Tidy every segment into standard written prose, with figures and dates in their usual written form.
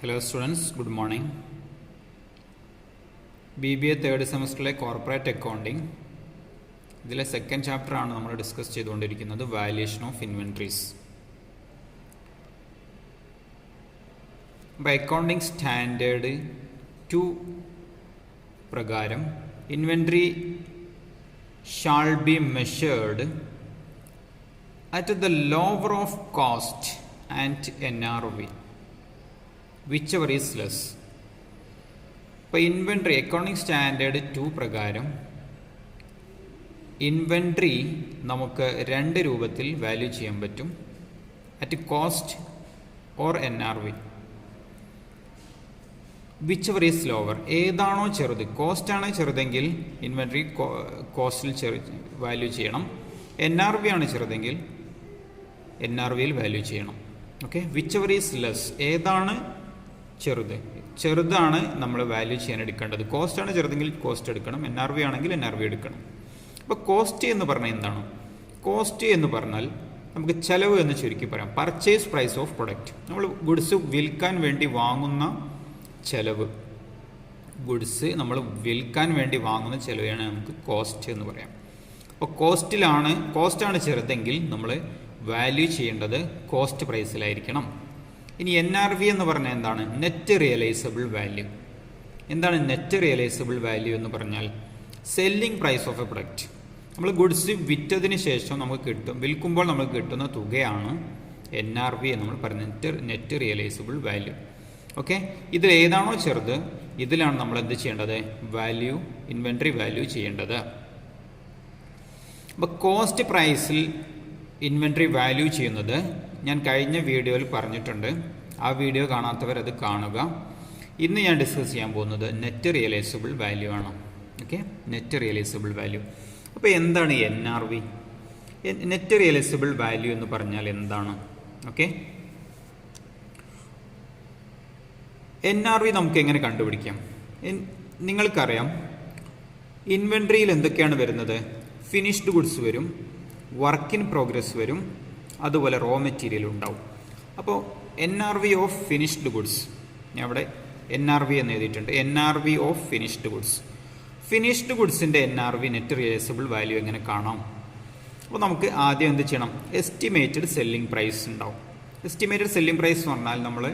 Hello students, good morning. BBA third സെമസ്റ്ററിലെ corporate accounting ഇതിലെ second chapter ആണ് നമ്മൾ ഡിസ്കസ് ചെയ്തുകൊണ്ടിരിക്കുന്നത് വാല്യുവേഷൻ ഓഫ് ഇൻവെൻട്രീസ്. അപ്പോൾ അക്കൗണ്ടിങ് സ്റ്റാൻഡേർഡ് 2 പ്രകാരം inventory shall be measured at the lower of cost and NRV whichever is less. ഇപ്പോൾ inventory accounting standard 2 പ്രകാരം inventory നമുക്ക് രണ്ട് രൂപത്തിൽ വാല്യൂ ചെയ്യാൻ പറ്റും, at cost or NRV. whichever is lower, ഏതാണോ ചെറുത്, കോസ്റ്റ് ആണ് ചെറുതെങ്കിൽ ഇൻവെൻട്രി കോസ്റ്റിൽ വാല്യൂ ചെയ്യണം, NRV ആണ് ചെറുതെങ്കിൽ NRVയിൽ വാല്യൂ ചെയ്യണം. ഓക്കെ, whichever is less, ഏതാണ് ചെറുതാണ് നമ്മൾ വാല്യൂ ചെയ്യാൻ എടുക്കേണ്ടത്. കോസ്റ്റ് ആണ് ചെറുതെങ്കിൽ കോസ്റ്റ് എടുക്കണം, NRV ആണെങ്കിൽ NRV എടുക്കണം. അപ്പോൾ കോസ്റ്റ് എന്ന് പറഞ്ഞാൽ എന്താണ്? കോസ്റ്റ് എന്ന് പറഞ്ഞാൽ നമുക്ക് ചെലവ് എന്ന് ചുരുക്കി പറയാം. പർച്ചേസ് പ്രൈസ് ഓഫ് പ്രൊഡക്റ്റ്, നമ്മൾ ഗുഡ്സ് വിൽക്കാൻ വേണ്ടി വാങ്ങുന്ന ചെലവ്, ഗുഡ്സ് നമ്മൾ വിൽക്കാൻ വേണ്ടി വാങ്ങുന്ന ചെലവാണ് നമുക്ക് കോസ്റ്റ് എന്ന് പറയാം. അപ്പോൾ കോസ്റ്റാണ് ചെറുതെങ്കിൽ നമ്മൾ വാല്യൂ ചെയ്യേണ്ടത് കോസ്റ്റ് പ്രൈസിലായിരിക്കണം. ഇനി NRV എന്ന് പറഞ്ഞാൽ എന്താണ്? Net realisable value. എന്താണ് നെറ്റ് റിയലൈസബിൾ വാല്യൂ എന്ന് പറഞ്ഞാൽ? Selling price of a product. നമ്മൾ ഗുഡ്സ് വിറ്റതിന് ശേഷം നമുക്ക് വിൽക്കുമ്പോൾ നമുക്ക് കിട്ടുന്ന തുകയാണ് NRV എന്ന് നമ്മൾ പറയുന്നത്, നെറ്റ് റിയലൈസബിൾ വാല്യൂ. ഓക്കെ, ഇതിൽ ഏതാണോ ചെറുത് ഇതിലാണ് നമ്മൾ എന്ത് ചെയ്യേണ്ടത്? വാല്യൂ, ഇൻവെൻട്രി വാല്യൂ ചെയ്യേണ്ടത്. അപ്പോൾ കോസ്റ്റ് പ്രൈസിൽ ഇൻവെൻട്രി വാല്യൂ ചെയ്യുന്നത് ഞാൻ കഴിഞ്ഞ വീഡിയോയിൽ പറഞ്ഞിട്ടുണ്ട്. ആ വീഡിയോ കാണാത്തവർ അത് കാണുക. ഇന്ന് ഞാൻ ഡിസ്കസ് ചെയ്യാൻ പോകുന്നത് നെറ്റ് റിയലൈസബിൾ വാല്യൂ ആണ്. Okay, net realisable value. അപ്പോൾ എന്താണ് NRV? നെറ്റ് റിയലൈസബിൾ വാല്യൂ എന്ന് പറഞ്ഞാൽ എന്താണ്? ഓക്കെ, NRV നമുക്ക് എങ്ങനെ കണ്ടുപിടിക്കാം? നിങ്ങൾക്കറിയാം ഇൻവെൻട്രിയിൽ എന്തൊക്കെയാണ് വരുന്നത്? ഫിനിഷ്ഡ് ഗുഡ്സ് വരും, വർക്ക് ഇൻ പ്രോഗ്രസ് വരും, അതുപോലെ റോ മെറ്റീരിയൽ ഉണ്ടാവും. അപ്പോൾ NRV ഓഫ് ഫിനിഷ്ഡ് ഗുഡ്സ്, ഞാൻ അവിടെ NRV എന്ന് എഴുതിയിട്ടുണ്ട്. NRV of finished goods, finished ഗുഡ്സിൻ്റെ NRV നെറ്റ് റിയലൈസബിൾ വാല്യൂ എങ്ങനെ കാണാം? അപ്പോൾ നമുക്ക് ആദ്യം എന്ത് ചെയ്യണം? എസ്റ്റിമേറ്റഡ് സെല്ലിംഗ് പ്രൈസ് ഉണ്ടാവും. എസ്റ്റിമേറ്റഡ് സെല്ലിംഗ് പ്രൈസ് എന്ന് പറഞ്ഞാൽ നമ്മൾ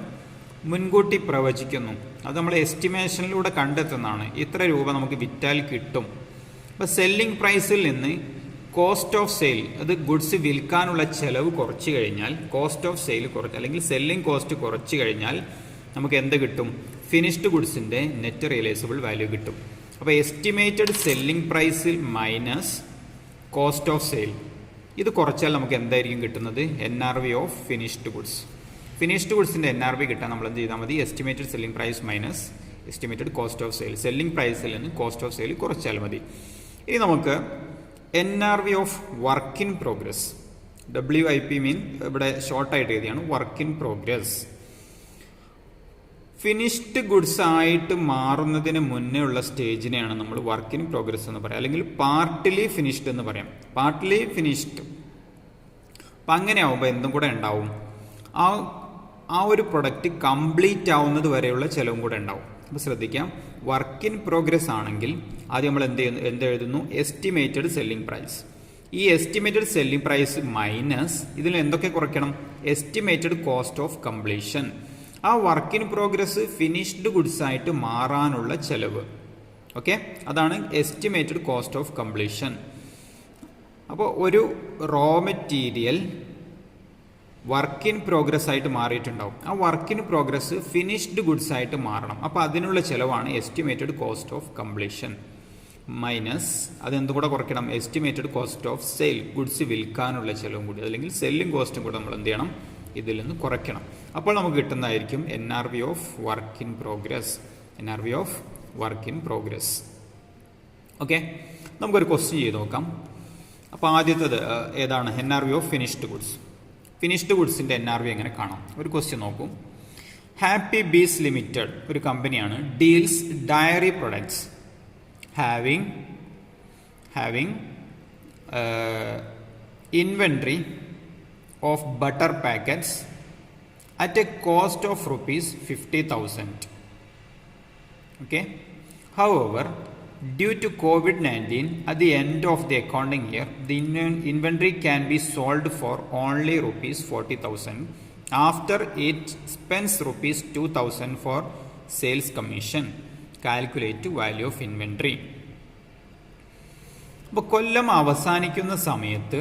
മുൻകൂട്ടി പ്രവചിക്കുന്നു, അത് നമ്മൾ എസ്റ്റിമേഷനിലൂടെ കണ്ടെത്തുന്നതാണ്. ഇത്ര രൂപ നമുക്ക് വിറ്റാൽ കിട്ടും. അപ്പോൾ സെല്ലിംഗ് പ്രൈസിൽ നിന്ന് കോസ്റ്റ് ഓഫ് സെയിൽ, അത് ഗുഡ്സ് വിൽക്കാനുള്ള ചെലവ് കുറച്ച് കഴിഞ്ഞാൽ, കോസ്റ്റ് ഓഫ് സെയിൽ കുറച്ച് അല്ലെങ്കിൽ സെല്ലിംഗ് കോസ്റ്റ് കുറച്ച് കഴിഞ്ഞാൽ നമുക്ക് എന്ത് കിട്ടും? ഫിനിഷ്ഡ് ഗുഡ്സിൻ്റെ നെറ്റ് റിയലൈസബിൾ വാല്യൂ കിട്ടും. അപ്പോൾ എസ്റ്റിമേറ്റഡ് സെല്ലിംഗ് പ്രൈസിൽ മൈനസ് കോസ്റ്റ് ഓഫ് സെയിൽ, ഇത് കുറച്ചാൽ നമുക്ക് എന്തായിരിക്കും കിട്ടുന്നത്? NRV of finished goods. Finished ഗുഡ്സിൻ്റെ NRV കിട്ടാൻ നമ്മൾ എന്ത് ചെയ്താൽ മതി? Estimated selling price minus estimated cost of sale, selling പ്രൈസിൽ നിന്ന് കോസ്റ്റ് ഓഫ് സെയിൽ കുറച്ചാൽ മതി. ഇനി നമുക്ക് NRV of work in progress, WIP mean ഇവിടെ ഷോർട്ടായിട്ട് എഴുതിയാണ്, work in progress. Finished goods ആയിട്ട് മാറുന്നതിന് മുന്നേ ഉള്ള സ്റ്റേജിനെയാണ് നമ്മൾ വർക്ക് ഇൻ പ്രോഗ്രസ് എന്ന് പറയാം, അല്ലെങ്കിൽ പാർട്ട്ലി ഫിനിഷ്ഡ് എന്ന് പറയാം. Partly finished. അപ്പം അങ്ങനെ ആവുമ്പോൾ എന്തും കൂടെ ഉണ്ടാവും? ആ ഒരു പ്രൊഡക്റ്റ് കംപ്ലീറ്റ് ആവുന്നത് വരെയുള്ള ചിലവും കൂടെ ഉണ്ടാവും. അപ്പോൾ ശ്രദ്ധിക്കാം, വർക്ക് ഇൻ പ്രോഗ്രസ് ആണെങ്കിൽ ആദ്യം നമ്മൾ എന്ത് എഴുതുന്നു? Estimated selling price. ഈ എസ്റ്റിമേറ്റഡ് സെല്ലിംഗ് പ്രൈസ് മൈനസ് ഇതിൽ എന്തൊക്കെ കുറയ്ക്കണം? Estimated cost of completion. ആ work in progress finished goods ആയിട്ട് മാറാനുള്ള ചെലവ്. ഓക്കെ, അതാണ് എസ്റ്റിമേറ്റഡ് കോസ്റ്റ് ഓഫ് കംപ്ലീഷൻ. അപ്പോൾ ഒരു raw material work in progress ആയിട്ട് മാറിയിട്ടുണ്ടാവും. ആ work in progress finished goods ആയിട്ട് മാറണം. അപ്പോൾ അതിനുള്ള ചിലവാണ് estimated cost of completion minus അതെന്തുകൂടെ കുറയ്ക്കണം? Estimated cost of sale, goods വിൽക്കാനുള്ള ചിലവും കൂടി, അല്ലെങ്കിൽ സെല്ലിംഗ് കോസ്റ്റും കൂടെ നമ്മൾ എന്ത് ചെയ്യണം? ഇതിൽ നിന്ന് കുറയ്ക്കണം. അപ്പോൾ നമുക്ക് കിട്ടുന്നതായിരിക്കും NRV of work in progress. NRV of work in progress. Okay, നമുക്കൊരു ക്വസ്റ്റ്യൻ ചെയ്ത് നോക്കാം. അപ്പോൾ ആദ്യത്തേത് ഏതാണ്? NRV of finished goods. Finished ഗുഡ്സിൻ്റെ NRV എങ്ങനെ കാണാം? ഒരു ക്വസ്റ്റ്യൻ നോക്കൂ. ഹാപ്പി ബീസ് ലിമിറ്റഡ് ഒരു കമ്പനിയാണ്, deals diary products having inventory of butter packets at a cost of rupees 50,000. Okay. However, due to COVID-19, at the end of the accounting year, the inventory can be sold for only rupees 40,000 after it spends rupees 2,000 for sales commission. Calculate value of inventory. അപ്പോൾ കൊല്ലം അവസാനിക്കുന്ന സമയത്ത്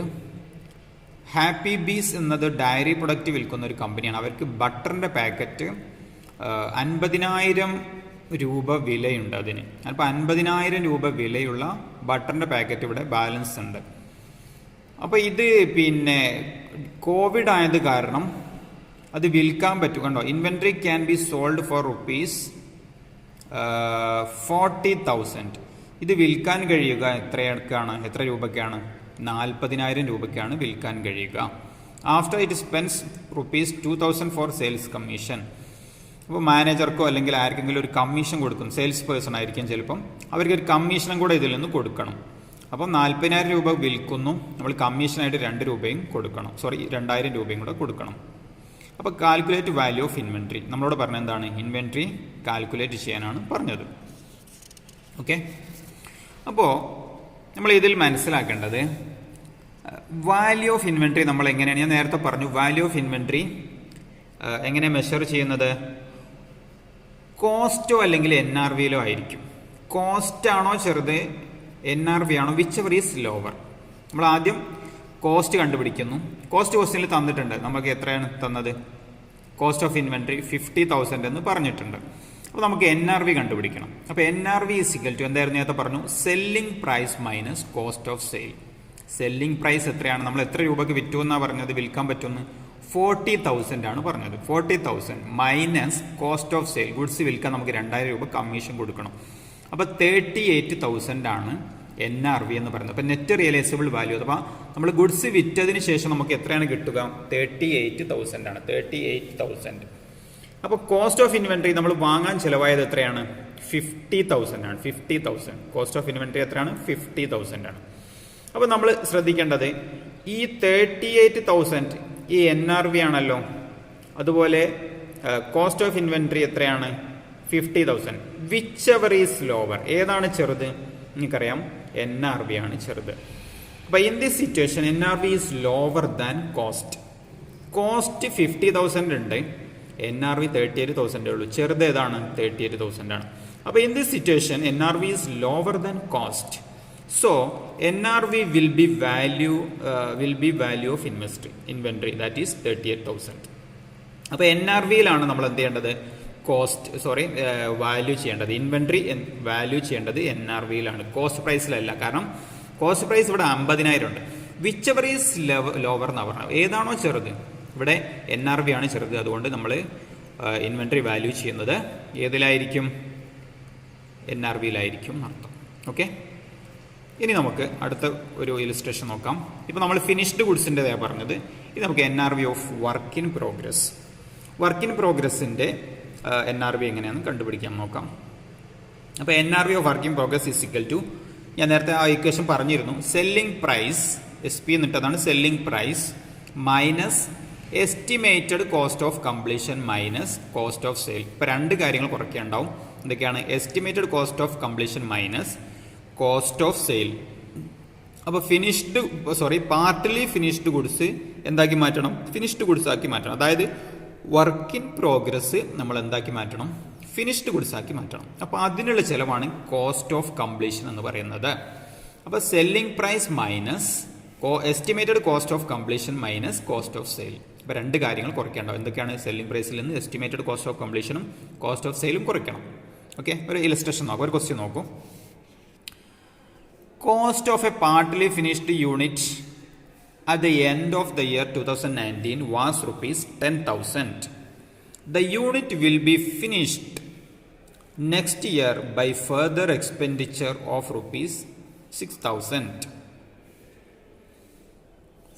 happy ബീസ് എന്നത് diary product വിൽക്കുന്ന ഒരു കമ്പനിയാണ്. അവർക്ക് ബട്ടറിൻ്റെ packet 50,000 രൂപ വിലയുണ്ട് അതിന്. അപ്പോൾ 50,000 രൂപ വിലയുള്ള ബട്ടറിൻ്റെ പാക്കറ്റ് ഇവിടെ ബാലൻസ് ഉണ്ട്. അപ്പോൾ ഇത് പിന്നെ കോവിഡ് ആയത് കാരണം അത് വിൽക്കാൻ പറ്റും. കണ്ടോ, inventory can be sold for rupees 40,000. ഇത് വിൽക്കാൻ കഴിയുക എത്ര രൂപയ്ക്കാണ്? 40,000 രൂപയ്ക്കാണ് വിൽക്കാൻ കഴിയുക. After it spends rupees 2,000 for sales commission. അപ്പോൾ മാനേജർക്കോ അല്ലെങ്കിൽ ആർക്കെങ്കിലും ഒരു കമ്മീഷൻ കൊടുക്കും. സെയിൽസ് പേഴ്സൺ ആയിരിക്കും ചിലപ്പം, അവർക്ക് ഒരു കമ്മീഷനും കൂടെ ഇതിൽ നിന്ന് കൊടുക്കണം. അപ്പം 40,000 രൂപ വിൽക്കുന്നു, നമ്മൾ കമ്മീഷനായിട്ട് 2 രൂപയും കൊടുക്കണം, 2,000 രൂപയും കൂടെ കൊടുക്കണം. അപ്പോൾ കാൽക്കുലേറ്റ് വാല്യൂ ഓഫ് ഇൻവെൻട്രി നമ്മളോട് പറഞ്ഞ എന്താണ്? ഇൻവെൻട്രി കാൽക്കുലേറ്റ് ചെയ്യാനാണ് പറഞ്ഞത്. ഓക്കെ. അപ്പോൾ നമ്മൾ ഇതിൽ മനസ്സിലാക്കേണ്ടത് വാല്യൂ ഓഫ് ഇൻവെൻട്രി നമ്മൾ എങ്ങനെയാണ്, ഞാൻ നേരത്തെ പറഞ്ഞു, വാല്യൂ ഓഫ് ഇൻവെൻട്രി എങ്ങനെ മെഷർ ചെയ്യുന്നത്? കോസ്റ്റോ അല്ലെങ്കിൽ NRVയിലോ ആയിരിക്കും. കോസ്റ്റ് ആണോ ചെറുത്, NRV ആണോ, വിച്ച് എവർ ഈസ് ലോവർ. നമ്മൾ ആദ്യം കോസ്റ്റ് കണ്ടുപിടിക്കുന്നു. കോസ്റ്റ് ക്വസ്റ്റ്യനിൽ തന്നിട്ടുണ്ട്, നമുക്ക് എത്രയാണ് തന്നത്? കോസ്റ്റ് ഓഫ് ഇൻവെൻട്രി 50,000 എന്ന് പറഞ്ഞിട്ടുണ്ട്. അപ്പോൾ നമുക്ക് NRV കണ്ടുപിടിക്കണം. അപ്പോൾ NRV ഈസ് ഈക്വൽ ടു എന്തായിരുന്നു നേരത്തെ പറഞ്ഞു? Selling price minus cost of sale. Selling price എത്രയാണ്? നമ്മൾ എത്ര രൂപയ്ക്ക് വിറ്റു എന്നാണ് പറഞ്ഞത് വിൽക്കാൻ പറ്റുമെന്ന്? 40,000 ആണ് പറഞ്ഞത്. 40,000 minus cost of sale. Goods വിൽക്കാൻ നമുക്ക് 2,000 രൂപ കമ്മീഷൻ കൊടുക്കണം. അപ്പോൾ 38,000 ആണ് NRV എന്ന് പറയുന്നത്. അപ്പോൾ നെറ്റ് റിയലൈസബിൾ വാല്യൂ അഥവാ നമ്മൾ ഗുഡ്സ് വിറ്റതിന് ശേഷം നമുക്ക് എത്രയാണ് കിട്ടുക? 38,000 ആണ്. 38,000. അപ്പോൾ കോസ്റ്റ് ഓഫ് ഇൻവെൻട്രി നമ്മൾ വാങ്ങാൻ ചിലവായത് എത്രയാണ്? 50,000 ആണ്. 50,000 കോസ്റ്റ് ഓഫ് ഇൻവെൻട്രി എത്രയാണ്? 50,000 ആണ്. അപ്പോൾ നമ്മൾ ശ്രദ്ധിക്കേണ്ടത് ഈ 38,000 ഈ NRV ആണല്ലോ. അതുപോലെ കോസ്റ്റ് ഓഫ് ഇൻവെൻട്രി എത്രയാണ്? 50,000. Which ever is lower. ഏതാണ് ചെറുത്? നിങ്ങൾക്കറിയാം, NRV ആണ് ചെറുത്. അപ്പോൾ in this situation NRV is lower than cost. Cost 50,000 ഉണ്ട്, NRV 38,000 ഉള്ളൂ. ചെറുത് ഏതാണ്? 38,000 ആണ്. അപ്പോൾ in this situation NRV is lower than cost. So NRV will be value of inventory, that is 38,000. അപ്പോൾ NRVയിലാണ് നമ്മൾ എന്ത് ചെയ്യേണ്ടത്? വാല്യൂ ചെയ്യേണ്ടത്. ഇൻവെൻട്രി വാല്യൂ ചെയ്യേണ്ടത് NRVയിലാണ്, കോസ്റ്റ് പ്രൈസിലല്ല. കാരണം കോസ്റ്റ് പ്രൈസ് ഇവിടെ 50,000 ഉണ്ട്. വിച്ച് എവർ ഈസ് ലോവർ എന്നാണ് പറഞ്ഞത്. ഏതാണോ ചെറുത്, ഇവിടെ NRV ആണ് ചെറുത്. അതുകൊണ്ട് നമ്മൾ ഇൻവെൻട്രി വാല്യൂ ചെയ്യുന്നത് ഏതിലായിരിക്കും? NRVയിലായിരിക്കും അർത്ഥം. ഓക്കെ. ഇനി നമുക്ക് അടുത്ത ഒരു ഇലിസ്ട്രേഷൻ നോക്കാം. ഇപ്പോൾ നമ്മൾ ഫിനിഷ്ഡ് ഗുഡ്സിൻ്റെതാണ് പറഞ്ഞത്. ഇത് നമുക്ക് NRV of work in progress. Work in പ്രോഗ്രസിൻ്റെ NRV എങ്ങനെയാണെന്ന് കണ്ടുപിടിക്കാൻ നോക്കാം. അപ്പോൾ NRV of work in progress is equal to, ഞാൻ നേരത്തെ ആ ഇക്വേഷൻ പറഞ്ഞിരുന്നു, സെല്ലിംഗ് പ്രൈസ് SP എന്നിട്ടതാണ് selling price minus estimated cost of completion minus cost of sale. ഇപ്പോൾ 2 കാര്യങ്ങൾ കുറയ്ക്കാനുണ്ടാവും. എന്തൊക്കെയാണ്? Estimated cost of completion minus cost of sale. അപ്പോൾ പാർട്ടിലി ഫിനിഷ്ഡ് ഗുഡ്സ് എന്താക്കി മാറ്റണം? ഫിനിഷ്ഡ് ഗുഡ്സ് ആക്കി മാറ്റണം. അതായത് വർക്ക് ഇൻ പ്രോഗ്രസ് നമ്മൾ എന്താക്കി മാറ്റണം? ഫിനിഷ്ഡ് ഗുഡ്സ് ആക്കി മാറ്റണം. അപ്പോൾ അതിനുള്ള ചിലവാണ് കോസ്റ്റ് ഓഫ് കംപ്ലീഷൻ എന്ന് പറയുന്നത്. അപ്പോൾ selling price minus estimated cost of completion minus cost of sale. അപ്പോൾ 2 കാര്യങ്ങൾ കുറയ്ക്കേണ്ടാവും. എന്തൊക്കെയാണ്? സെല്ലിംഗ് പ്രൈസിൽ നിന്ന് എസ്റ്റിമേറ്റഡ് കോസ്റ്റ് ഓഫ് കംപ്ലീഷനും കോസ്റ്റ് ഓഫ് സെയിലും കുറയ്ക്കണം. ഓക്കെ. ഒരു ഇലസ്ട്രേഷൻ നോക്കാം, ഒരു ക്വസ്റ്റ്യൻ നോക്കൂ. Cost of a partly finished unit at the end of the year 2019 was rupees 10,000. The unit will be finished next year by further expenditure of rupees 6,000.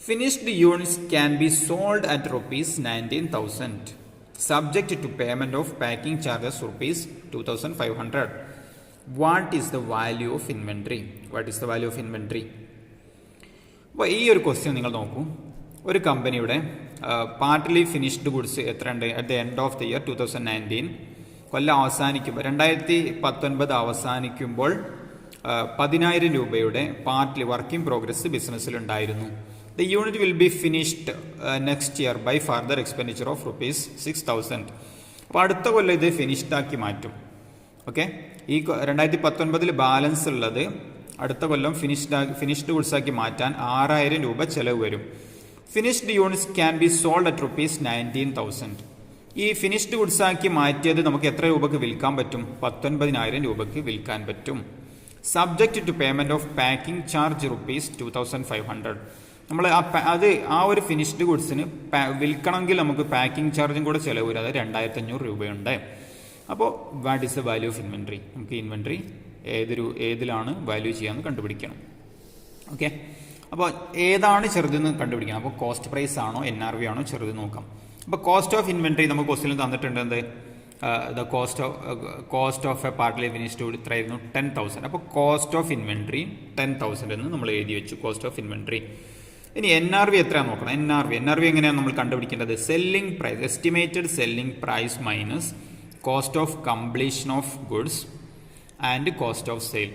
Finished units can be sold at rupees 19,000 subject to payment of packing charges rupees 2,500. What is the value of inventory? What is the value of inventory? അപ്പോൾ ഈ ഒരു question നിങ്ങൾ നോക്കൂ. ഒരു കമ്പനിയുടെ partly finished goods എത്ര ഉണ്ട് at the end of the year 2019 കൊല്ലം അവസാനിക്കുമ്പോൾ 2019 അവസാനിക്കുമ്പോൾ 10,000 രൂപയുടെ പാർട്ട്ലി വർക്കിംഗ് പ്രോഗ്രസ് ബിസിനസ്സിലുണ്ടായിരുന്നു. The unit will be finished next year by further expenditure of ₹6,000. അപ്പോൾ അടുത്ത കൊല്ലം ഇത് ഫിനിഷ്ഡ് ആക്കി മാറ്റും. ഓക്കെ, ഈ 2019 ബാലൻസ് ഉള്ളത് അടുത്ത കൊല്ലം ഫിനിഷ്ഡ് ഗുഡ്സ് ആക്കി മാറ്റാൻ 6,000 രൂപ ചെലവ് വരും. Finished units can be sold at ₹19,000. ഈ ഫിനിഷ്ഡ് ഗുഡ്സ് ആക്കി മാറ്റിയത് നമുക്ക് എത്ര രൂപക്ക് വിൽക്കാൻ പറ്റും? 19,000 രൂപക്ക് വിൽക്കാൻ പറ്റും. Subject to payment of packing charge ₹2,500. നമ്മൾ ആ ഒരു ഫിനിഷ്ഡ് ഗുഡ്സിന് വിൽക്കണമെങ്കിൽ നമുക്ക് പാക്കിംഗ് ചാർജും കൂടെ ചിലവ് വരും. അത് 2,500 രൂപയുണ്ട്. അപ്പോൾ what is the value of inventory? നമുക്ക് ഇൻവെൻട്രി ഏതിലാണ് വാല്യൂ ചെയ്യാമെന്ന് കണ്ടുപിടിക്കണം. ഓക്കെ, അപ്പോൾ ഏതാണ് ചെറുതെന്ന് കണ്ടുപിടിക്കണം. അപ്പോൾ കോസ്റ്റ് പ്രൈസ് ആണോ NRV ആണോ ചെറുത് നോക്കാം. അപ്പോൾ കോസ്റ്റ് ഓഫ് ഇൻവെൻട്രി നമുക്ക് ക്വസ്റ്റ്യനിൽ തന്നിട്ടുണ്ട്. എന്ത് the cost of A partly finished good എത്രയായിരുന്നു? 10,000. അപ്പോൾ കോസ്റ്റ് ഓഫ് ഇൻവെൻട്രി 10,000 എന്ന് നമ്മൾ എഴുതി വെച്ചു, കോസ്റ്റ് ഓഫ് ഇൻവെൻട്രി. ഇനി NRV എത്രയാണ് നോക്കണം. NRV എങ്ങനെയാണ് നമ്മൾ കണ്ടുപിടിക്കേണ്ടത്? Selling price, estimated selling price minus cost of completion of goods and cost of sale.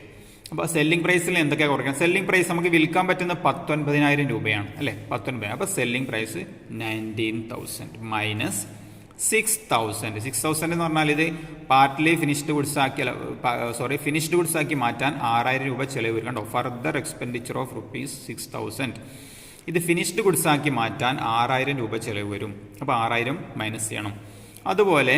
അപ്പോൾ സെല്ലിംഗ് പ്രൈസിൽ എന്തൊക്കെയാണ് കുറയ്ക്കണം? സെല്ലിംഗ് പ്രൈസ് നമുക്ക് വിൽക്കാൻ പറ്റുന്ന 19,000 രൂപയാണ് അല്ലേ? 19,000. അപ്പോൾ സെല്ലിംഗ് പ്രൈസ് 19,000 മൈനസ് 6,000 എന്ന് പറഞ്ഞാൽ ഇത് പാർട്ട്ലി ഫിനിഷ്ഡ് ഗുഡ്സ് ആക്കി ഫിനിഷ്ഡ് ഗുഡ്സ് ആക്കി മാറ്റാൻ 6,000 രൂപ ചെലവ് വരും. കണ്ടോ, ഫർദർ എക്സ്പെൻഡിച്ചർ ഓഫ് ₹6,000. ഇത് ഫിനിഷ്ഡ് ഗുഡ്സ് ആക്കി മാറ്റാൻ 6,000 രൂപ ചെലവ് വരും. അപ്പോൾ 6,000 മൈനസ് ചെയ്യണം. അതുപോലെ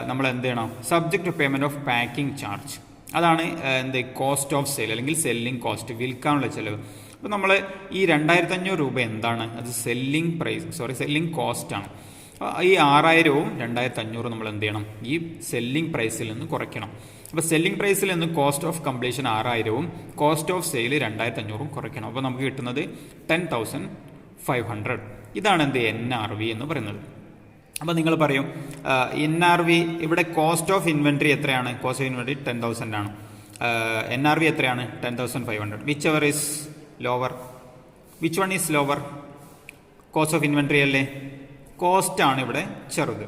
നമ്മൾ എന്ത് ചെയ്യണം? Subject to payment of packing charge, അതാണ് എന്ത് കോസ്റ്റ് ഓഫ് സെയിൽ അല്ലെങ്കിൽ സെല്ലിംഗ് കോസ്റ്റ്, വിൽക്കാനുള്ള ചെലവ്. അപ്പോൾ നമ്മൾ ഈ 2,500 രൂപ എന്താണ്? അത് സെല്ലിംഗ് കോസ്റ്റ് ആണ്. ഈ 6,000വും 2,500 നമ്മൾ എന്ത് ചെയ്യണം? ഈ സെല്ലിംഗ് പ്രൈസിൽ നിന്ന് കുറയ്ക്കണം. അപ്പോൾ സെല്ലിംഗ് പ്രൈസിൽ നിന്ന് കോസ്റ്റ് ഓഫ് കംപ്ലീഷൻ 6,000വും കോസ്റ്റ് ഓഫ് സെയിൽ 2,500 കുറയ്ക്കണം. അപ്പോൾ നമുക്ക് കിട്ടുന്നത് 10,500. ഇതാണ് എന്ത് NRV എന്ന് പറയുന്നത്. അപ്പോൾ നിങ്ങൾ പറയും NRV ഇവിടെ കോസ്റ്റ് ഓഫ് ഇൻവെൻട്രി എത്രയാണ്? കോസ്റ്റ് ഓഫ് ഇൻവെൻട്രി 10,000 ആണ്. NRV എത്രയാണ്? 10,500. Which ever is lower? Which one is lower? Cost of inventory അല്ലേ? കോസ്റ്റ് ആണ് ഇവിടെ ചെറുത്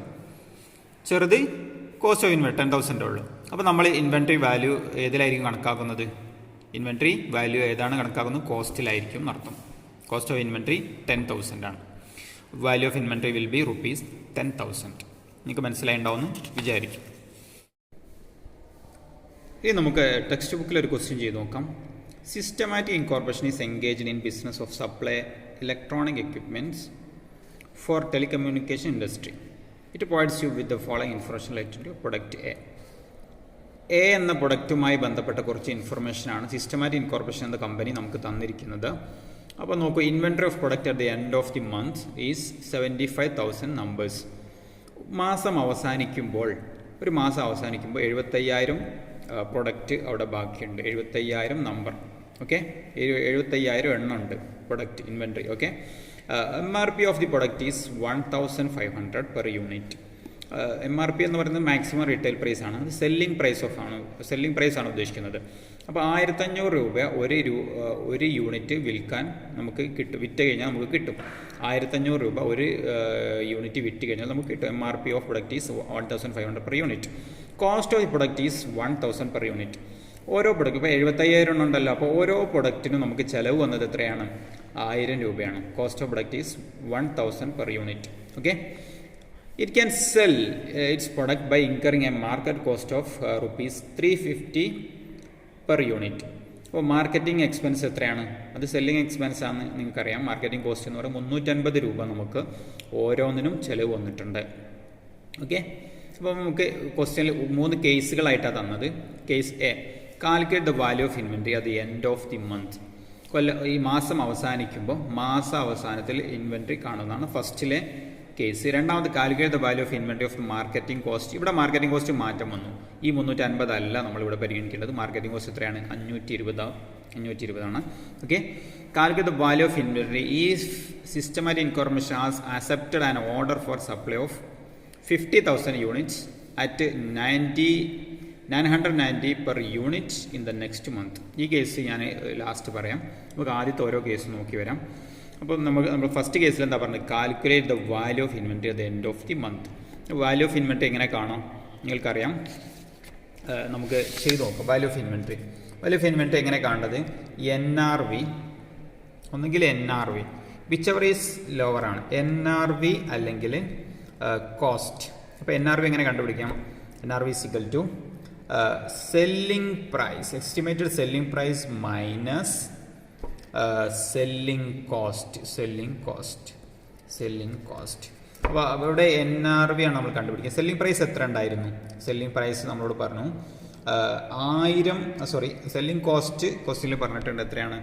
കോസ്റ്റ് ഓഫ് ഇൻവെൻട്രി 10,000 ഉള്ളൂ. അപ്പോൾ നമ്മൾ ഇൻവെൻട്രി വാല്യൂ ഏതിലായിരിക്കും കണക്കാക്കുന്നത്? ഇൻവെൻട്രി വാല്യൂ ഏതാണ് കണക്കാക്കുന്നത്? കോസ്റ്റിലായിരിക്കും എന്നർത്ഥം. കോസ്റ്റ് ഓഫ് ഇൻവെൻട്രി 10,000 ആണ്. Value of inventory will be ₹10,000. നിങ്ങൾക്ക് മനസ്സിലായിട്ടുണ്ടാവുമെന്ന് വിചാരിക്കും. ഇനി നമുക്ക് ടെക്സ്റ്റ് ബുക്കിൽ ഒരു ക്വസ്റ്റ്യൻ ചെയ്ത് നോക്കാം. Systematic incorporation is engaged in business of supply electronic equipments for telecommunication industry. It provides you with the following information related to product A. എന്ന പ്രൊഡക്റ്റുമായി ബന്ധപ്പെട്ട കുറച്ച് ഇൻഫർമേഷനാണ് സിസ്റ്റമാറ്റിക് ഇൻകോർപ്പറേഷൻ എന്ന കമ്പനി നമുക്ക് തന്നിരിക്കുന്നത്. അപ്പോൾ നോക്കൂ, inventory of product at the end of the month is 75,000 numbers. മാസം അവസാനിക്കുമ്പോൾ 75,000 പ്രൊഡക്റ്റ് അവിടെ ബാക്കിയുണ്ട്. 75,000 നമ്പർ. ഓക്കെ, 75,000 എണ്ണം ഉണ്ട് product inventory. Okay, MRP of the product is 1,500 per unit. MRP എന്ന് പറയുന്നത് മാക്സിമം റീറ്റെയിൽ പ്രൈസ് ആണ്. അത് സെല്ലിംഗ് പ്രൈസ് ആണ് ഉദ്ദേശിക്കുന്നത്. അപ്പോൾ 1,500 രൂപ ഒരു യൂണിറ്റ് വിൽക്കാൻ നമുക്ക് കിട്ടും. വിറ്റ് കഴിഞ്ഞാൽ നമുക്ക് കിട്ടും 1,500 രൂപ ഒരു യൂണിറ്റ് വിറ്റ് കഴിഞ്ഞാൽ നമുക്ക് കിട്ടും. MRP of product is 1,500 per unit. Cost of the product is 1,000 per unit. ഓരോ പ്രൊഡക്റ്റ് ഇപ്പോൾ 75,000 ഉണ്ടല്ലോ. അപ്പോൾ ഓരോ പ്രൊഡക്റ്റിനും നമുക്ക് ചിലവ് വന്നത് എത്രയാണ്? 1,000 രൂപയാണ്. Cost of product is 1,000 per unit. Okay, it can sell its product by incurring a market cost of ₹350 per unit. അപ്പോൾ മാർക്കറ്റിംഗ് എക്സ്പെൻസ് എത്രയാണ്? അത് സെല്ലിംഗ് എക്സ്പെൻസ് ആണ്, നിങ്ങൾക്കറിയാം. മാർക്കറ്റിംഗ് കോസ്റ്റ് എന്ന് പറയുമ്പോൾ 350 രൂപ നമുക്ക് ഓരോന്നിനും ചിലവ് വന്നിട്ടുണ്ട്. ഓക്കെ, അപ്പോൾ നമുക്ക് ക്വസ്റ്റ്യനിൽ 3 കേസുകളായിട്ടാണ് തന്നത്. Case A, calculate the value of inventory at the end of the month. ഈ മാസം അവസാനിക്കുമ്പോൾ അവസാനത്തിൽ ഇൻവെൻട്രി കാണുന്നതാണ് ഫസ്റ്റിലെ കേസ്. രണ്ടാമത്, calculate the value of inventory of marketing cost. ഇവിടെ മാർക്കറ്റിംഗ് കോസ്റ്റ് മാറ്റം വന്നു. ഈ 350 അല്ല നമ്മളിവിടെ പരിഗണിക്കേണ്ടത്. മാർക്കറ്റിംഗ് കോസ്റ്റ് എത്രയാണ്? 520 ആണ്. Okay, calculate the value of inventory is systematic incorporation has accepted an order for supply of 50,000 units at 990 per unit in the next month. ഈ കേസ് ഞാൻ ലാസ്റ്റ് പറയാം. നമുക്ക് ആദ്യത്തെ ഓരോ കേസ് നോക്കി വരാം. അപ്പോൾ നമ്മൾ ഫസ്റ്റ് കേസിൽ എന്താ പറഞ്ഞത്, calculate the value of inventory at the end of the month. Value of inventory എങ്ങനെ കാണാം നിങ്ങൾക്കറിയാം, നമുക്ക് ചെയ്ത് നോക്കാം. വാല്യൂ ഓഫ് ഇൻവെൻറ്ററി എങ്ങനെ കാണേണ്ടത്, NRV ഒന്നുകിൽ NRV whichever is lower ആണ്, NRV അല്ലെങ്കിൽ കോസ്റ്റ്. അപ്പോൾ NRV എങ്ങനെ കണ്ടുപിടിക്കാം, NRV is equal to selling price, estimated selling price minus selling cost. അപ്പോൾ അവിടെ NRV ആണ് നമ്മൾ കണ്ടുപിടിക്കുക. സെല്ലിംഗ് പ്രൈസ് എത്ര ഉണ്ടായിരുന്നു, സെല്ലിംഗ് പ്രൈസ് നമ്മളോട് പറഞ്ഞു 1000, സെല്ലിംഗ് കോസ്റ്റ് ക്വസ്റ്റ്യനിൽ പറഞ്ഞിട്ടുണ്ട് എത്രയാണ്,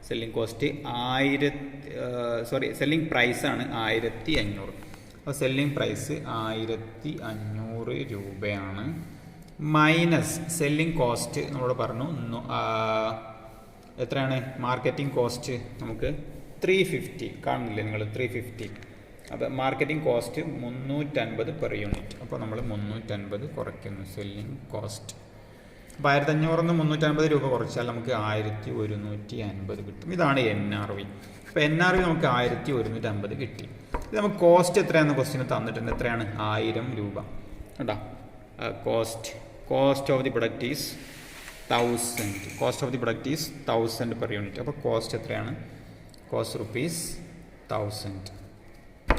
സെല്ലിംഗ് കോസ്റ്റ് സെല്ലിംഗ് പ്രൈസ് ആണ് 1500. അപ്പോൾ സെല്ലിംഗ് പ്രൈസ് 1500 രൂപയാണ് മൈനസ് സെല്ലിംഗ് കോസ്റ്റ് നമ്മളോട് പറഞ്ഞു എത്രയാണ്, മാർക്കറ്റിംഗ് കോസ്റ്റ് നമുക്ക് 350 കാണുന്നില്ലേ നിങ്ങൾ, 350. അപ്പോൾ മാർക്കറ്റിംഗ് കോസ്റ്റ് 350 പെർ യൂണിറ്റ്. അപ്പോൾ നമ്മൾ 350 കുറയ്ക്കുന്നു സെല്ലിംഗ് കോസ്റ്റ്. അപ്പോൾ 1500 350 രൂപ കുറച്ചാൽ നമുക്ക് 1150 കിട്ടും. ഇതാണ് NRV. അപ്പോൾ NRV നമുക്ക് 1150 കിട്ടി. ഇത് നമുക്ക് കോസ്റ്റ് എത്രയാണെന്ന് ക്വസ്റ്റ്യന് തന്നിട്ടുണ്ട്, എത്രയാണ് 1000 രൂപ കേട്ടോ. Cost of the product is 1000 per unit. അപ്പോൾ കോസ്റ്റ് എത്രയാണ്, കോസ്റ്റ് ₹1000.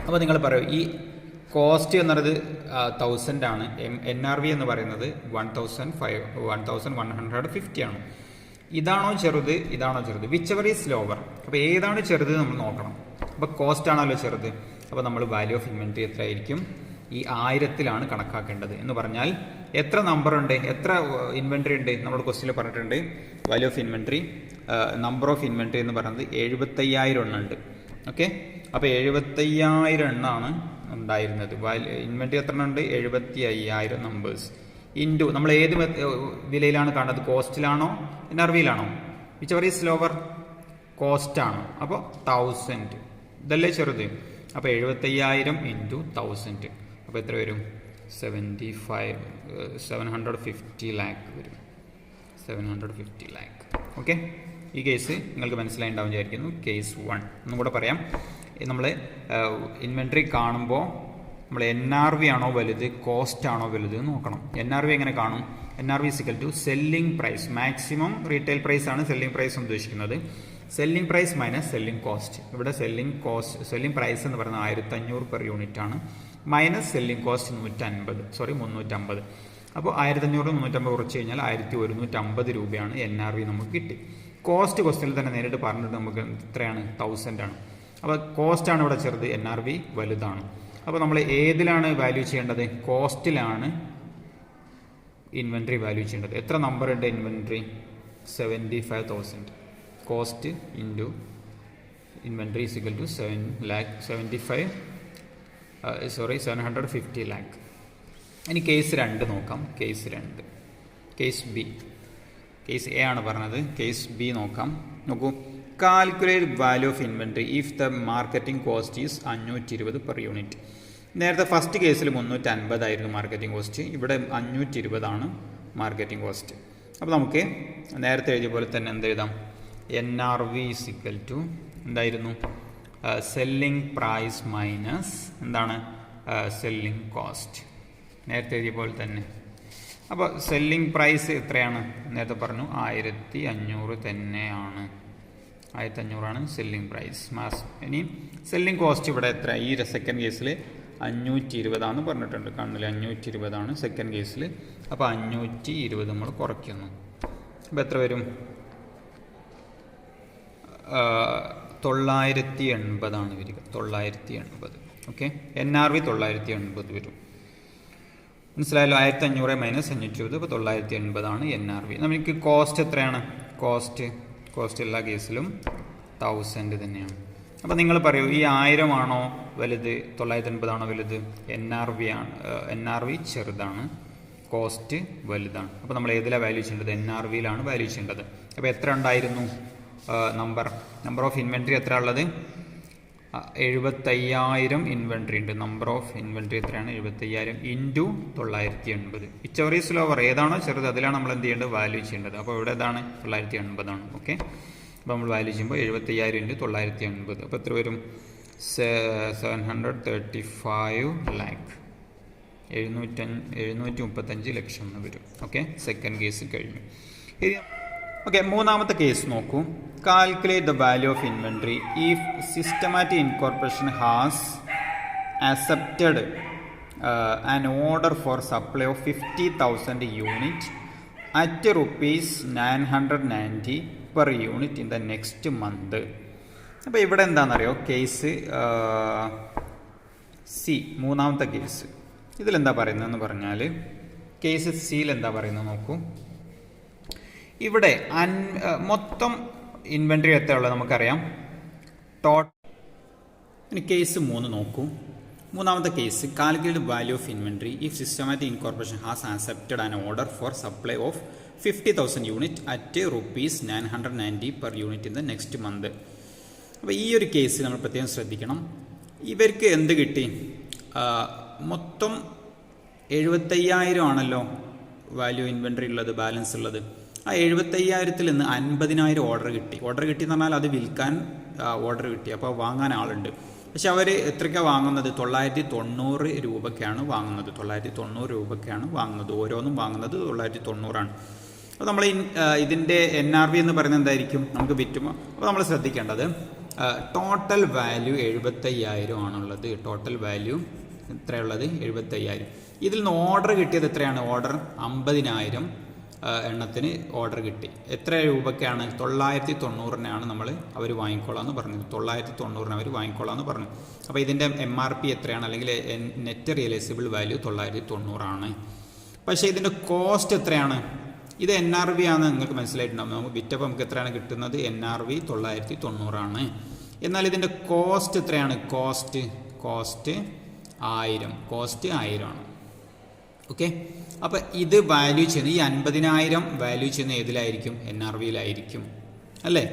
അപ്പോൾ നിങ്ങൾ പറയൂ, ഈ കോസ്റ്റ് എന്ന് പറയുന്നത് 1000 ആണ്, NRV എന്ന് പറയുന്നത് 1150 ആണ്. ഇതാണോ ചെറുത്, വിച്ച് എവർ ഈസ് ലോവർ. അപ്പോൾ ഏതാണ് ചെറുത് നമ്മൾ നോക്കണം. അപ്പോൾ കോസ്റ്റ് ആണല്ലോ ചെറുത്. അപ്പോൾ നമ്മൾ വാല്യൂ ഓഫ് ഇൻവെൻറ്ററി എത്രയായിരിക്കും, ഈ 1000ലാണ് കണക്കാക്കേണ്ടത്. എന്ന് പറഞ്ഞാൽ എത്ര നമ്പർ ഉണ്ട്, എത്ര ഇൻവെൻറ്ററി ഉണ്ട്, നമ്മുടെ ക്വസ്റ്റ്യനിൽ പറഞ്ഞിട്ടുണ്ട്. Value of inventory, number of inventory എന്ന് പറയുന്നത് 75000 എണ്ണം ഉണ്ട്. ഓക്കെ, അപ്പോൾ 75000 എണ്ണമാണ് ഉണ്ടായിരുന്നത്. ഇൻവെൻറ്ററി എത്ര ഉണ്ട്, 75000 നമ്പേഴ്സ് ഇൻറ്റു നമ്മൾ ഏത് വിലയിലാണ് കാണുന്നത്, കോസ്റ്റിലാണോ NRVയിലാണോ, whichever is lower, cost ആണ്. അപ്പോൾ 1000 ഇതല്ലേ ചെറുത്. അപ്പോൾ 75000 ഇൻറ്റു 1000, അപ്പോൾ എത്ര വരും, 750 ലാക്ക് വരും, 750 ലാക്ക്. ഓക്കെ, ഈ കേസ് നിങ്ങൾക്ക് മനസ്സിലായിട്ടുണ്ടാവും വിചാരിക്കുന്നു. കേസ് 1 ഒന്നും കൂടെ പറയാം. നമ്മൾ ഇൻവെൻറ്ററി കാണുമ്പോൾ നമ്മൾ NRV ആണോ വലുത്, കോസ്റ്റ് ആണോ വലുത് നോക്കണം. NRV എങ്ങനെ കാണും, NRV is equal to selling price, maximum retail price ആണ് സെല്ലിംഗ് പ്രൈസ് ഉദ്ദേശിക്കുന്നത്. Selling price minus selling cost. ഇവിടെ സെല്ലിംഗ് പ്രൈസ് എന്ന് പറയുന്നത് 1500 പെർ യൂണിറ്റ് ആണ്, മൈനസ് സെല്ലിംഗ് കോസ്റ്റ് 350. അപ്പോൾ 1500 350 കുറച്ച് കഴിഞ്ഞാൽ 1150 രൂപയാണ് NRV നമുക്ക് കിട്ടി. കോസ്റ്റ് ക്വസ്റ്റ്യനിൽ തന്നെ നേരിട്ട് പറഞ്ഞിട്ട് നമുക്ക് എത്രയാണ്, 1000 ആണ്. അപ്പോൾ കോസ്റ്റ് ആണ് ഇവിടെ ചെറുത്, NRV വലുതാണ്. അപ്പോൾ നമ്മൾ ഏതിലാണ് വാല്യൂ ചെയ്യേണ്ടത്, കോസ്റ്റിലാണ് ഇൻവെൻറ്ററി വാല്യൂ ചെയ്യേണ്ടത്. എത്ര നമ്പർ ഉണ്ട് inventory, 75000. Cost into inventory is equal to 750 lakh. ഇനി കേസ് 2 നോക്കാം. കേസ് B, കേസ് A ആണ് പറഞ്ഞത്. കേസ് B നോക്കൂ. Calculate value of inventory if the marketing cost is 520 per unit. നേരത്തെ ഫസ്റ്റ് കേസിൽ 350 ആയിരുന്നു മാർക്കറ്റിംഗ് കോസ്റ്റ്, ഇവിടെ 520 ആണ് മാർക്കറ്റിംഗ് കോസ്റ്റ്. അപ്പോൾ നമുക്ക് നേരത്തെ എഴുതിയ പോലെ തന്നെ എന്ത് എഴുതാം, NRV ഈസ് ഈക്വൽ ടു എന്തായിരുന്നു, സെല്ലിംഗ് പ്രൈസ് മൈനസ് എന്താണ്, സെല്ലിംഗ് കോസ്റ്റ്. നേരത്തെ എഴുതിയ പോലെ തന്നെ. അപ്പോൾ സെല്ലിംഗ് പ്രൈസ് എത്രയാണ്, നേരത്തെ പറഞ്ഞു 1500 തന്നെയാണ്, 1500 ആണ് സെല്ലിംഗ് പ്രൈസ്. ഇനി സെല്ലിംഗ് കോസ്റ്റ് ഇവിടെ എത്ര, ഈ സെക്കൻഡ് കേസിൽ 520 ആണെന്ന് പറഞ്ഞിട്ടുണ്ട്, കാണുന്നില്ല, 520 ആണ് സെക്കൻഡ് കേസിൽ. അപ്പോൾ 520 നമ്മൾ കുറയ്ക്കുന്നു. അപ്പോൾ എത്ര വരും, 980 ആണ് വരിക, 980. ഓക്കെ, NRV 980 വരും. മനസ്സിലായല്ലോ, 1500 മൈനസ് 520, അപ്പോൾ 980 ആണ് NRV. നമുക്ക് കോസ്റ്റ് എത്രയാണ്, കോസ്റ്റ് എല്ലാ കേസിലും 1000 തന്നെയാണ്. അപ്പോൾ നിങ്ങൾ പറയൂ, ഈ 1000 ആണോ വലുത്, 980 ആണോ വലുത്? NRV ചെറുതാണ്, കോസ്റ്റ് വലുതാണ്. അപ്പോൾ നമ്മൾ ഏതിലാണ് വാല്യൂ ചെയ്യേണ്ടത്, NRVയിലാണ് വാല്യൂ ചെയ്യേണ്ടത്. അപ്പോൾ എത്ര ഉണ്ടായിരുന്നു നമ്പർ ഓഫ് ഇൻവെൻറ്ററി എത്ര ഉള്ളത്, 75000 ഇൻവെൻറ്ററി ഉണ്ട്. നമ്പർ ഓഫ് ഇൻവെൻറ്ററി എത്രയാണ്, 75000 into 980. Which ever is lower, ഏതാണോ ചെറുത് അതിലാണ് നമ്മൾ എന്ത് ചെയ്യേണ്ടത്, വാല്യൂ ചെയ്യേണ്ടത്. അപ്പോൾ ഇവിടെ ഏതാണ്, 980 ആണ്. ഓക്കെ, അപ്പോൾ നമ്മൾ വാല്യൂ ചെയ്യുമ്പോൾ 75,000 ഇൻറ്റു 980. അപ്പോൾ എത്ര വരും? 735 ലാക്ക്, 735 ലക്ഷം എന്ന് വരും. ഓക്കെ, സെക്കൻഡ് കേസ് കഴിഞ്ഞു. ഓക്കെ, മൂന്നാമത്തെ കേസ് നോക്കൂ. Calculate the value of inventory if systematic incorporation has accepted an order for supply of 50,000 unit at rupees 990 per unit in the next month. അപ്പോൾ ഇവിടെ എന്താണെന്നറിയോ കേസ് സി, മൂന്നാമത്തെ case. ഇതിലെന്താ പറയുന്നതെന്ന് പറഞ്ഞാൽ കേസ് സിയിൽ എന്താ പറയുന്നത് നോക്കൂ. ഇവിടെ മൊത്തം ഇൻവെൻട്രി എത്ര ഉള്ളത് നമുക്കറിയാം. ഇനി കേസ് 3 നോക്കൂ. മൂന്നാമത്തെ case, calculate value of inventory if systematic incorporation has accepted an order for supply of 50,000 unit at rupees 990 per unit in the next month. അപ്പോൾ ഈ ഒരു കേസ് നമ്മൾ പ്രത്യേകം ശ്രദ്ധിക്കണം. ഇവർക്ക് എന്ത് കിട്ടി? മൊത്തം 75,000 ആണല്ലോ വാല്യൂ ഇൻവെൻട്രി ഉള്ളത്, ബാലൻസ് ഉള്ളത്. ആ 75,000-ൽ നിന്ന് 50,000 ഓർഡർ കിട്ടി. ഓർഡർ കിട്ടി എന്ന് പറഞ്ഞാൽ അത് വിൽക്കാൻ ഓർഡർ കിട്ടി, അപ്പോൾ വാങ്ങാൻ ആളുണ്ട്. പക്ഷെ അവർ എത്രയ്ക്കാണ് വാങ്ങുന്നത്? 990 രൂപയ്ക്കാണ് വാങ്ങുന്നത്. 990 രൂപയ്ക്കാണ് വാങ്ങുന്നത്. ഓരോന്നും വാങ്ങുന്നത് 990 അപ്പോൾ നമ്മൾ ഇതിൻ്റെ NRV എന്ന് പറയുന്നത് എന്തായിരിക്കും? നമുക്ക് വിറ്റുമ്പോൾ അപ്പോൾ നമ്മൾ ശ്രദ്ധിക്കേണ്ടത് ടോട്ടൽ വാല്യൂ 75,000 ആണുള്ളത്. ടോട്ടൽ വാല്യൂ എത്രയുള്ളത്? 75,000. ഇതിൽ നിന്ന് ഓർഡർ കിട്ടിയത് എത്രയാണ്? ഓർഡർ 50,000 എണ്ണത്തിന് ഓർഡർ കിട്ടി. എത്ര രൂപയ്ക്കാണ്? 990-നാണ് അവർ വാങ്ങിക്കോളാമെന്ന് പറഞ്ഞത്. 990 അവർ വാങ്ങിക്കോളാമെന്ന് പറഞ്ഞു. അപ്പോൾ ഇതിൻ്റെ MRP എത്രയാണ്? അല്ലെങ്കിൽ നെറ്റ് റിയലൈസബിൾ വാല്യൂ 990 ആണ്. പക്ഷേ ഇതിൻ്റെ കോസ്റ്റ് എത്രയാണ്? ഇത് NRV ആണ്, നിങ്ങൾക്ക് മനസ്സിലായിട്ടുണ്ടാകും. നമുക്ക് വിറ്റപ്പോൾ നമുക്ക് എത്രയാണ് കിട്ടുന്നത്? NRV 990 ആണ്. എന്നാൽ ഇതിൻ്റെ കോസ്റ്റ് എത്രയാണ്? കോസ്റ്റ് 1000. കോസ്റ്റ് 1000 ആണ്. ഓക്കെ, അപ്പോൾ ഇത് വാല്യൂ ചെയ്യുന്നത്, ഈ 50,000 വാല്യൂ ചെയ്യുന്ന ഏതിലായിരിക്കും? NRVയിലായിരിക്കും അല്ലേ?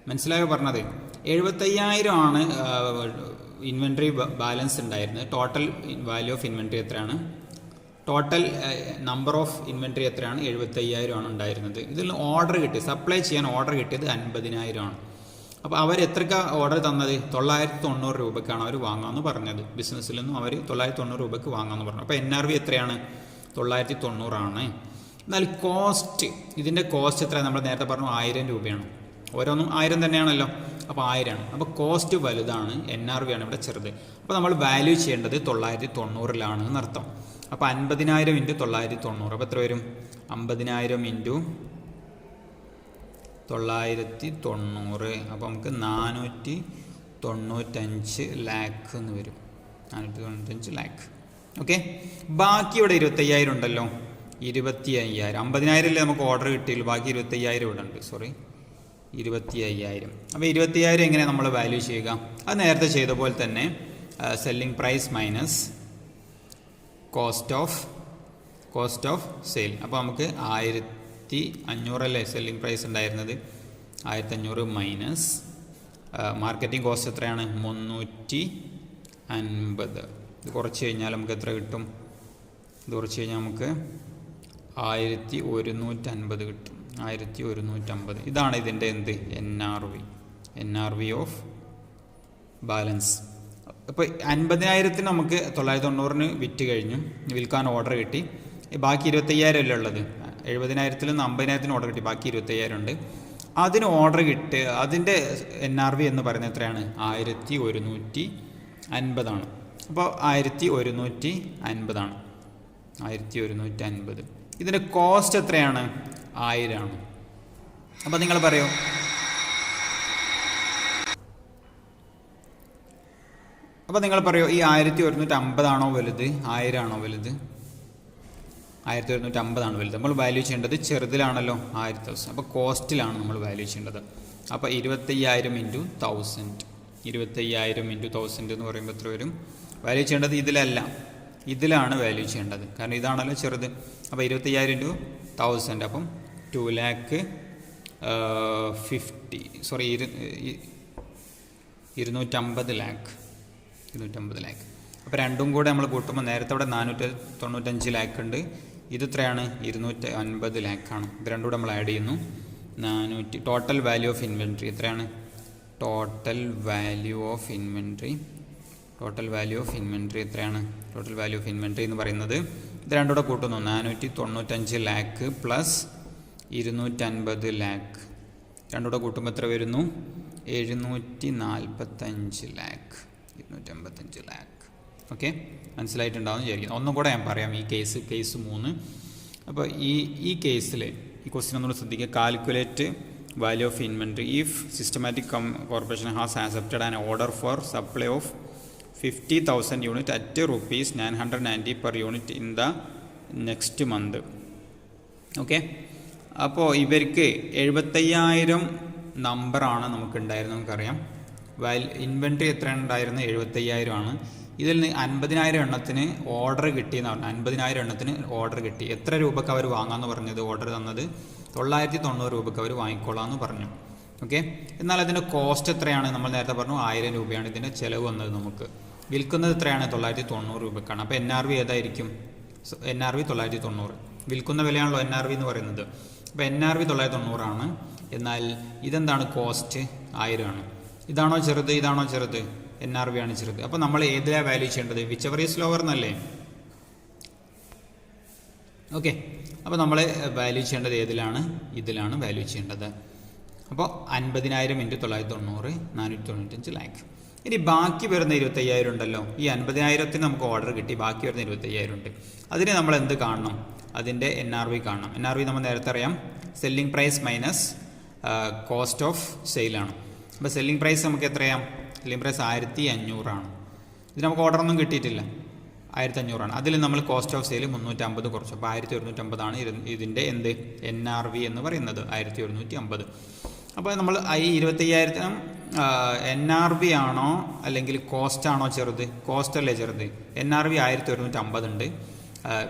മനസ്സിലായോ പറഞ്ഞത്? 75,000 ആണ് ഇൻവെൻട്രി ബാലൻസ് ഉണ്ടായിരുന്നത്. ടോട്ടൽ വാല്യൂ ഓഫ് ഇൻവെൻട്രി എത്രയാണ്? ടോട്ടൽ നമ്പർ ഓഫ് ഇൻവെൻട്രി എത്രയാണ്? 75,000 ആണ് ഉണ്ടായിരുന്നത്. ഇതിൽ ഓർഡർ കിട്ടി, സപ്ലൈ ചെയ്യാൻ ഓർഡർ കിട്ടിയത് 50,000 ആണ്. അപ്പോൾ അവർ എത്രയ്ക്കാണ് ഓർഡർ തന്നത്? 990 രൂപയ്ക്കാണ് അവർ വാങ്ങാമെന്ന് പറഞ്ഞത്. ബിസിനസ്സിൽ നിന്നും അവർ 990 രൂപയ്ക്ക് വാങ്ങാമെന്ന് പറഞ്ഞു. അപ്പോൾ NRV എത്രയാണ്? 990 ആണ്. എന്നാൽ കോസ്റ്റ്, ഇതിൻ്റെ കോസ്റ്റ് എത്രയാണ്? നമ്മൾ നേരത്തെ പറഞ്ഞു 1000 രൂപയാണ്. ഓരോന്നും 1000 തന്നെയാണല്ലോ. അപ്പോൾ 1000 ആണ്. അപ്പോൾ കോസ്റ്റ് വലുതാണ്, NRV ആണ് ഇവിടെ ചെറുത്. അപ്പോൾ നമ്മൾ വാല്യൂ ചെയ്യേണ്ടത് 990-ലാണ് എന്നർത്ഥം. അപ്പോൾ 50,000 ഇൻറ്റു 990. അപ്പോൾ എത്ര വരും? 50,000 ഇൻറ്റു 990. അപ്പോൾ നമുക്ക് 495 ലാക്ക് എന്ന് വരും. 495 ലാക്ക്. ഓക്കെ, ബാക്കി ഇവിടെ 25,000 ഉണ്ടല്ലോ. 25,000. 50,000 നമുക്ക് ഓർഡർ കിട്ടിയുള്ളൂ. ബാക്കി 25,000 ഇവിടെ ഉണ്ട്. 25,000. അപ്പോൾ 25,000 എങ്ങനെ നമ്മൾ വാല്യൂ ചെയ്യുക? അത് നേരത്തെ ചെയ്ത പോലെ തന്നെ selling price minus cost of sale. അപ്പോൾ നമുക്ക് 1,500 അല്ലേ സെല്ലിംഗ് പ്രൈസ് ഉണ്ടായിരുന്നത്? 1,500 മൈനസ് മാർക്കറ്റിംഗ് കോസ്റ്റ് എത്രയാണ്? 350. ഇത് കുറച്ച് കഴിഞ്ഞാൽ നമുക്ക് എത്ര കിട്ടും? ഇത് കുറച്ച് കഴിഞ്ഞാൽ നമുക്ക് 1,150 കിട്ടും. 1,150. ഇതാണ് ഇതിൻ്റെ എന്ത്? NRV of balance. അപ്പോൾ 50,000 നമുക്ക് 990 വിറ്റ് കഴിഞ്ഞു, വിൽക്കാൻ ഓർഡർ കിട്ടി. ബാക്കി 25,000 അല്ലേ ഉള്ളത്. 70,000-ൽ നിന്ന് 50,000 ഓർഡർ കിട്ടി, ബാക്കി 25,000 ഉണ്ട്. അതിന് ഓർഡർ കിട്ടി, അതിൻ്റെ NRV എന്ന് പറയുന്നത് എത്രയാണ്? 1,150 ആണ്. അപ്പോൾ 1,150 ആണ്. 1,150. ഇതിൻ്റെ കോസ്റ്റ് എത്രയാണ്? 1000 ആണ്. അപ്പോൾ നിങ്ങൾ പറയൂ, ഈ 1,150 ആണോ വലുത്, 1000 ആണോ വലുത്? 1,150 ആണ് വലുത്. നമ്മൾ വാല്യൂ ചെയ്യേണ്ടത് ചെറുതിലാണല്ലോ, 1,000. അപ്പോൾ കോസ്റ്റിലാണ് നമ്മൾ വാല്യൂ ചെയ്യേണ്ടത്. അപ്പോൾ 25,000 ഇൻറ്റു 1000. 25,000 ഇൻറ്റു 1000 എന്ന് പറയുമ്പോൾ എത്ര വരും? വാല്യൂ ചെയ്യേണ്ടത് ഇതിലല്ല, ഇതിലാണ് വാല്യൂ ചെയ്യേണ്ടത്. കാരണം ഇതാണല്ലോ ചെറുത്. അപ്പോൾ 25,000 ഇൻറ്റു 1000. അപ്പം 250 ലാക്ക്. അപ്പോൾ രണ്ടും കൂടെ നമ്മൾ കൂട്ടുമ്പോൾ നേരത്തെ അവിടെ 495 ലാക്ക് ഉണ്ട്. ഇത് എത്രയാണ്? 250 ലാക്കാണ്. ഇത് രണ്ടും കൂടെ നമ്മൾ ആഡ് ചെയ്യുന്നു. 400. ടോട്ടൽ വാല്യൂ ഓഫ് ഇൻവെൻട്രി എത്രയാണ്? ടോട്ടൽ വാല്യൂ ഓഫ് ഇൻവെൻട്രി എത്രയാണ്? ടോട്ടൽ വാല്യൂ ഓഫ് ഇൻവെൻട്രി എന്ന് പറയുന്നത് ഇത് രണ്ടുകൂടെ കൂട്ടുന്നു. 495 ലാക്ക് പ്ലസ് 250 ലാക്ക് രണ്ടുകൂടെ കൂട്ടുമ്പോൾ എത്ര വരുന്നു? 745 ലാക്ക് 255 ലാക്ക്. ഓക്കെ, മനസ്സിലായിട്ടുണ്ടാവും വിചാരിക്കുന്നു. ഒന്നും കൂടെ ഞാൻ പറയാം. ഈ കേസ് 3. അപ്പോൾ ഈ കേസിൽ ഈ ക്വസ്റ്റ്യൻ ഒന്നുകൂടെ ശ്രദ്ധിക്കുക. Calculate value of inventory if systematic corporation has accepted an order for supply of 50,000 unit at ₹990 per unit in the next month. Okay, അപ്പോൾ ഇവർക്ക് 75,000 നമ്പറാണ് നമുക്കുണ്ടായിരുന്നത്. നമുക്കറിയാം ഇൻവെൻട്രി എത്ര ഉണ്ടായിരുന്നു? 75,000 ആണ്. ഇതിൽ നിന്ന് 50,000 എണ്ണത്തിന് ഓർഡർ കിട്ടിയെന്ന് പറഞ്ഞു. 50,000 എണ്ണത്തിന് ഓർഡർ കിട്ടി. എത്ര രൂപയ്ക്ക് അവർ വാങ്ങാമെന്ന് പറഞ്ഞത്? ഓർഡർ തന്നത് 990 രൂപയ്ക്ക് അവർ വാങ്ങിക്കോളാമെന്ന് പറഞ്ഞു. ഓക്കെ, എന്നാൽ അതിൻ്റെ കോസ്റ്റ് എത്രയാണ്? നമ്മൾ നേരത്തെ പറഞ്ഞു 1000 രൂപയാണ് ഇതിൻ്റെ ചിലവ് വന്നത്. നമുക്ക് വിൽക്കുന്നത് എത്രയാണ്? 990 രൂപയ്ക്കാണ്. അപ്പോൾ NRV ഏതായിരിക്കും? NRV 990. വിൽക്കുന്ന വിലയാണല്ലോ NRV എന്ന് പറയുന്നത്. അപ്പോൾ NRV 990 ആണ്. എന്നാൽ ഇതെന്താണ്? കോസ്റ്റ് 1000 ആണ്. ഇതാണോ ചെറുത്? ഇതാണോ ചെറുത്? NRV ആണ് ചെറുത്. അപ്പോൾ നമ്മൾ ഏതിലാണ് വാല്യൂ ചെയ്യേണ്ടത്? വിച്ച് എവർ ഈസ് ലോവർ എന്നല്ലേ? ഓക്കെ, അപ്പോൾ നമ്മൾ വാല്യൂ ചെയ്യേണ്ടത് ഏതിലാണ്? ഇതിലാണ് വാല്യൂ ചെയ്യേണ്ടത്. അപ്പോൾ 50,000 × 990 495 ലാക്ക്. ഇനി ബാക്കി വരുന്ന 25,000 ഉണ്ടല്ലോ. ഈ 50,000ത്തിന് നമുക്ക് ഓർഡർ കിട്ടി. ബാക്കി വരുന്ന 25,000 ഉണ്ട്. അതിന് നമ്മൾ എന്ത് കാണണം? അതിൻ്റെ NRV കാണണം. NRV നമ്മൾ നേരത്തെ അറിയാം, selling price minus cost of സെയിലാണ്. അപ്പോൾ സെല്ലിംഗ് പ്രൈസ് നമുക്ക് എത്രയാം? സെല്ലിംഗ് പ്രൈസ് 1500 ആണ്. ഇത് നമുക്ക് ഓർഡറൊന്നും കിട്ടിയിട്ടില്ല, 1500 ആണ്. അതിൽ നമ്മൾ കോസ്റ്റ് ഓഫ് സെയിൽ 350 കുറച്ചു. അപ്പോൾ 1150 ആണ് ഇതിൻ്റെ എന്ത്? NRV എന്ന് പറയുന്നത് 1150. അപ്പോൾ നമ്മൾ ഈ 25,000 NRV ആണോ അല്ലെങ്കിൽ കോസ്റ്റ് ആണോ ചെറുത്? കോസ്റ്റ് അല്ലേ ചെറുത്. NRV 1150 ഉണ്ട്.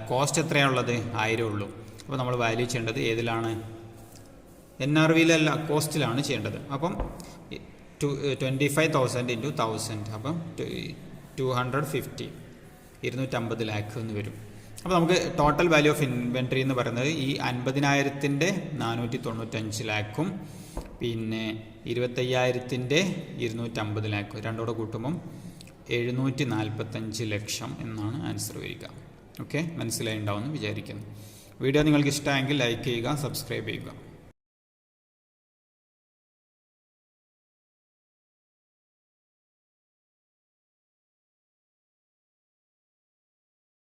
കോസ്റ്റ് എത്രയാണുള്ളത്? 1000 ഉള്ളൂ. അപ്പോൾ നമ്മൾ വാല്യൂ ചെയ്യേണ്ടത് ഏതിലാണ്? NRVയിലല്ല, കോസ്റ്റിലാണ് ചെയ്യേണ്ടത്. അപ്പം 25,000 × 1000 അപ്പം 250 250 ലാക്ക് എന്ന് വരും. അപ്പോൾ നമുക്ക് ടോട്ടൽ വാല്യൂ ഓഫ് ഇൻവെൻട്രി എന്ന് പറയുന്നത് ഈ 50,000ൻ്റെ 495 ലാക്കും പിന്നെ 25,000ൻ്റെ 250 ലാക്കും രണ്ടോടെ കൂട്ടുമ്പം 745 ലക്ഷം എന്നാണ് ആൻസർ വരിക. ഓക്കെ, മനസ്സിലായി ഉണ്ടാവുമെന്ന് വിചാരിക്കുന്നു. വീഡിയോ നിങ്ങൾക്ക് ഇഷ്ടമായെങ്കിൽ ലൈക്ക് ചെയ്യുക, സബ്സ്ക്രൈബ് ചെയ്യുക.